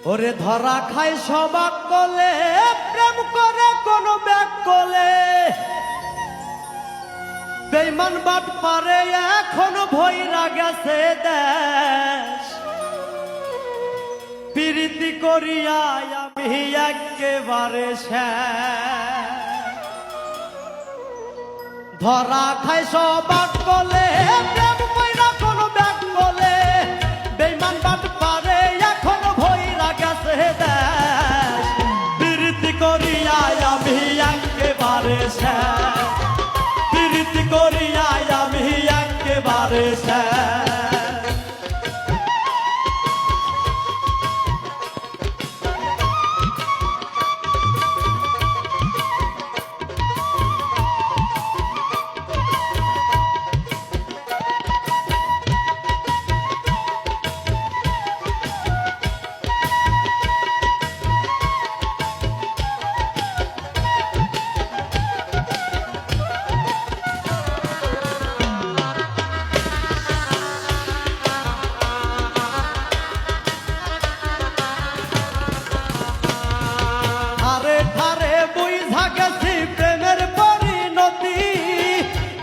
ওরে ধরা খাই সবাক কলে প্রেম করে কোন ব্যাগ কলে বেঈমান বাট পারে এখন ভইরা গেছে দেশ প্রীতি করিয়া আমি একেবারে শেষ ধরা খাই সবাক কলে প্রেম কইরা কোন ব্যাগ কলে বেঈমান বাট পারে এখন ভইরা গেছে দেশ প্রীতি করিয়া আমি একেবারে শেষ প্রীতি করিয়া আমি একেবারে শেষ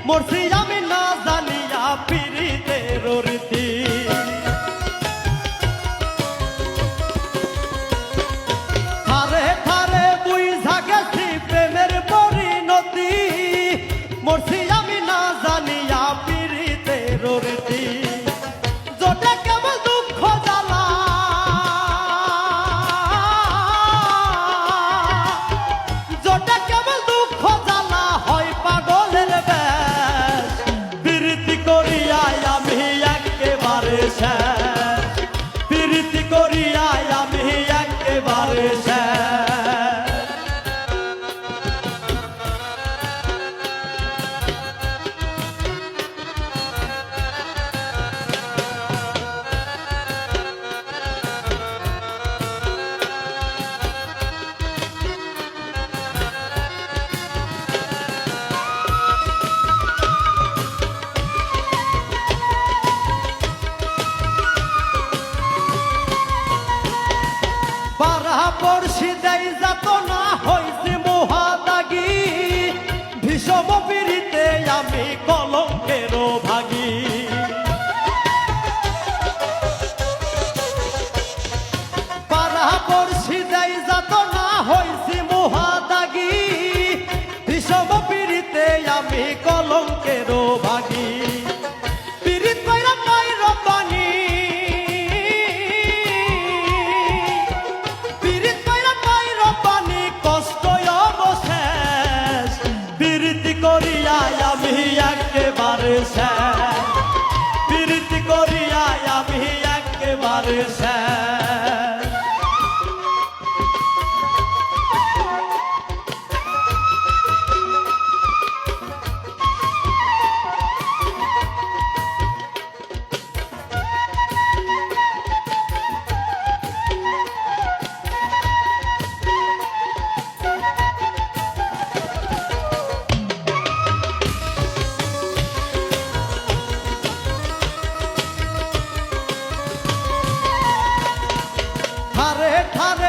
মরছি আমি না জানিয়া পীড়িতের রীতি থারে থারে বুঝা গেছি প্রেমের পরিণতি মরছি আমি না জানিয়া পীড়িতের রীতি জোটে কেবল দুঃখ জ্বালা জোটে কেবল দুঃখ জ্বালা হয় পাগলের প্রীতি করিয়া আমি একেবারে পড়শি দেয় যাত না হইছি মহাদাগী ভীষম পীড়িতে আমি কলঙ্কেরও ভাগী পাড়া পড়শি দেয় যাত না হইছি মহাদাগী ভীষম পীড়িতে আমি কলঙ্কেরও ভাগী পীড়িত কইরা পাই রব্বানি আমি একেবারে শেষ প্রীতি করিয়া আমি একেবারে শেষ ঠারে ঠারে